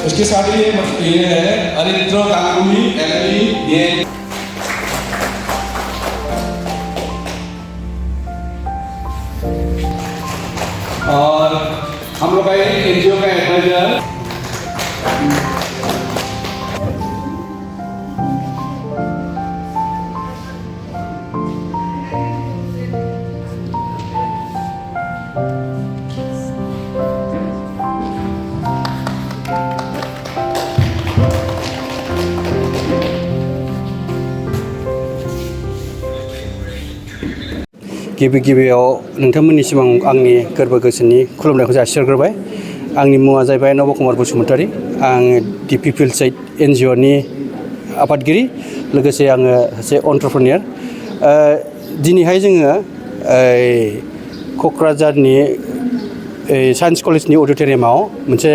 इसके साथ ये है अरित्र कांगुली एलई ये और हम लोग का एनजीओ का एडवाइजर गिबियाव नोंथांमोननि सिमां आंनि गोरबो गोसोनि खुलुमनायखौ जासिहरग्रोबाय। आंनि मुङा जाहैबाय नब कुमार बसुमतारी। आं दि पिपल्स एड NGO नि आफादगिरि, लोगोसे आङो सासे एन्टारप्रेन्योर। दिनैहाय जोङो क'क्राझारनि साइन्स कलेजनि अडिट'रियामाव मोनसे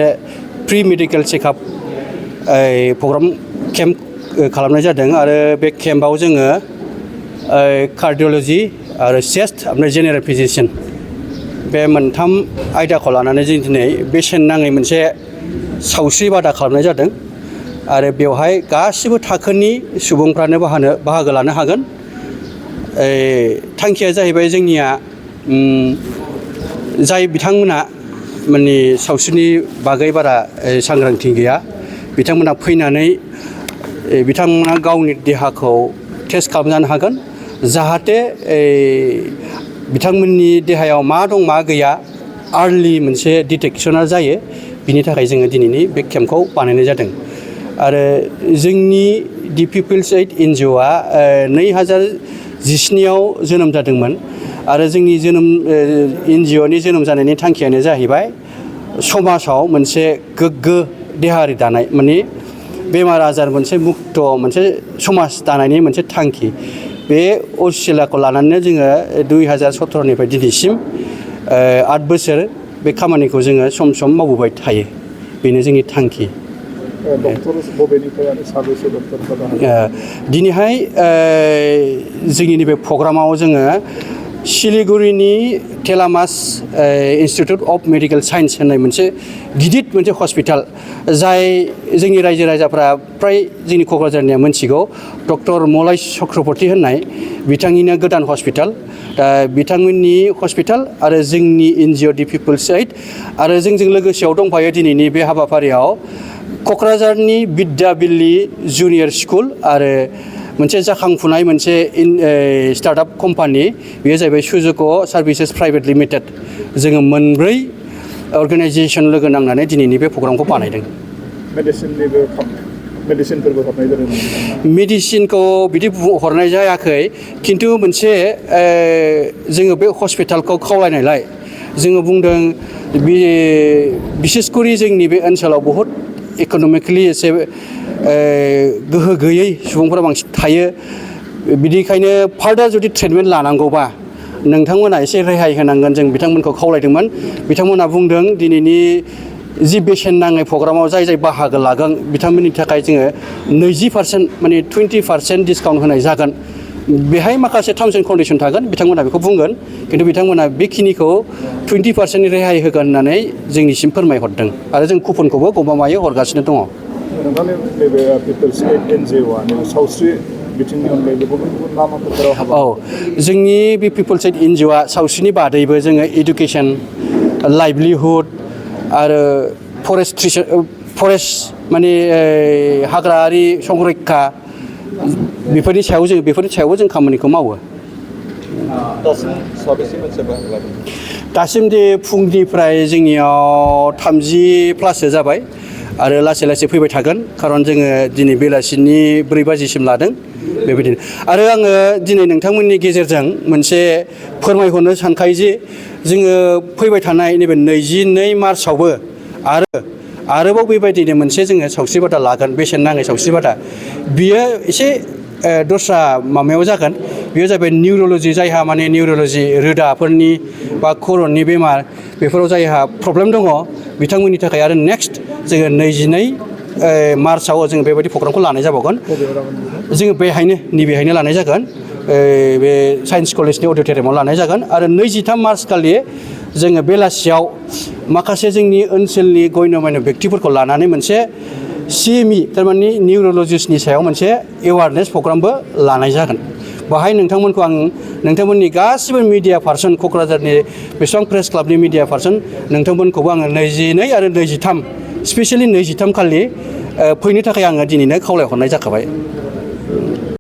pre medical checkup program camp खालामनाय जादों आरो बे केम्पआव जोङो कार्डियोलॉजी आरो चेस्ट ओमफ्राय जेनेरेल फिजिशियन बे मोनथाम आयदाखौ लानानै जों दिनै बेसेन नाङै मोनसे सावस्रि बादा खालामनाय जादों आरो बेवहाय गासिबो थाखोनि सुबुंफ्रानो बाहागो लानो हागोन। थांखिया जाहैबाय जोंनिया जाय बिथांमोना माने सावस्रिनि बागै बारा सांग्रांथि गैया, बिथांमोना फैनानै बिथांमोना गावनि देहाखौ टेस्ट खालामजानो हागोन, जाहाथे बिथांमोननि देहायाव मा दं मा गैया आर्लि मोनसे डिटेक्शना जायो। बिनि थाखाय जोङो दिनैनि बे केम्पखौ बानायनाय जादों आरो जोंनि दि पिपल्स एड NGOआ 2017आव जोनोम जादोंमोन आरो जोंनि NGOनि जोनोम जानायनि थांखियानो जाहैबाय समाजाव मोनसे गोग्गो देहायारि दानाय, माने बेमार आजार मोनसे मुक्त मोनसे समाज दानायनि मोनसे थांखि। बे असिलाखौ लानानै जोङो 2017निफ्राय दिनैसिम 8 बोसोर बे खामानिखौ जोङो सम सम मावबोबाय थायो। बेनो जोंनि थांखि। दिनैहाय जोंनि नैबे प्रग्रामाव जोङो सिलिगुरिनि थेलामास इन्स्टिटिउट अफ मेडिकेल साइन्स होननाय मोनसे गिदिर मोनसे हस्पिटाल, जाय जोंनि रायजो राजाफ्रा फ्राय जोंनि क'क्राझारनिया मोनथिगौ। डक्टर मलय चक्रवर्ती होननाय बिथांनिनो गोदान हस्पिटाल। दा बिथांमोननि हस्पिटाल आरो जोंनि NGO दि पिपल्स एड आरो जोंजों लोगोसेयाव दंफायो दिनैनि बे हाबाफारियाव क'क्राझारनि बिद्याबिल्ली जुनियर स्कुल आरो मोनसे जाखांफुनाय मोनसे स्टार्टआप कम्पानि, बेयो जाहैबाय सुजुक सार्भिसेस प्राइभेट लिमिटेड। जोङो मोनब्रै अर्गेनाइजेसन लोगो नांनानै दिनैनि बे प्रग्रामखौ बानायदों। मेडिसिनफोरबो हरनाय जादों। मेडिसिनखौ बिदि हरनाय जायाखै, खिन्थु मोनसे जोङो बे हस्पिटालखौ खावलायनायलाय जोङो बुंदों बिसेसकरि जोंनि बे ओनसोलाव बहुद इक'नमिकेलि एसे गोहो गैयै सुबुंफोरा बांसिन थायो। बिदिखायनो फार्दार जुदि ट्रिटमेन्ट लानांगौबा नोंथांमोना एसे रेहाय होनांगोन, जों बिथांमोनखौ खावलायदोंमोन। बिथांमोना बुंदों दिनैनि जि बेसेन नाङै प्रग्रामाव जाय बाहागो लागोन बिथांमोननि थाखाय जोङो 20% माने 20% डिसकाउन्ट होनाय जागोन। बेहाय माखासे टार्म्स एन्ड कन्डिसन थागोन, बिथांमोना बेखौ बुंगोन, खिन्थु बिथांमोना बेखिनिखौ 20% रेहाय होगोन होननानै जोंनिसिम फोरमायहरदों आरो जों कुपनखौबो गमामायै हरगासिनो दङ। नोंथांनि नैबे पिपल्स एड NGOआ सावस्रि बिथिंनि अनगायैबो गुबुन गुबुन लामाफोराव हाबा। औ, जोंनि बे पिपल्स एड NGOआ सावस्रिनि बादैबो जोङो इडुकेसन, लाइभलिहुड आरो फरेस्ट माने हाग्रायारि संरैखा बेफोरनि सायावबो जों खामानिखौ मावो। दासिम दे फुंनिफ्राय जोंनियाव 30+ जाबाय आरो लासै लासै फैबाय थागोन, खारन जोङो दिनै बेलासिनि 4 बाजिसिम लादों बेबायदिनो। आरो आङो दिनै नोंथांमोननि गेजेरजों मोनसे फोरमायहरनो सानखायो जे जोङो फैबाय थानाय नैबे 22 मार्चआवबो आरोबाव बेबायदिनो मोनसे जोङो सावस्रि बादा लागोन, बेसेन नाङै सावस्रि बादा। बियो एसे दस्रा माबायाव जागोन। बेयो जाबाय निउर'ल'जि, जायहा माने निउर'ल'जि रोदाफोरनि बा खर'नि बेमार बेफोराव जायहा प्रब्लेम दङ बिथांमोननि थाखाय आरो नेक्स्ट जोङो 22 मार्चआव जोङो बेबायदि प्रग्रामखौ लानाय जाबावगोन। जोङो नैबेहायनो लानाय जागोन, बे साइन्स कलेजनि अडिट'रियामाव लानाय जागोन। आरो 23 मार्च खालि जोङो बेलासियाव माखासे जोंनि ओनसोलनि गण्यमान्य बेक्तिफोरखौ लानानै मोनसे CME थारमाने निउर'लजिस्टनि सायाव मोनसे एवारनेस प्रग्रामबो लानाय जागोन। बाहाय नोंथांमोनखौ आं नोंथांमोननि गासिबो मिडिया पार्सन क'क्राझारनि बेसेबां प्रेस क्लाबनि मिडिया पार्सन नोंथांमोनखौबो आङो 22 आरो 23 स्पेसियेलि 23 खालि फैनो थाखाय आङो दिनैनो खावलायहरनाय जाखाबाय।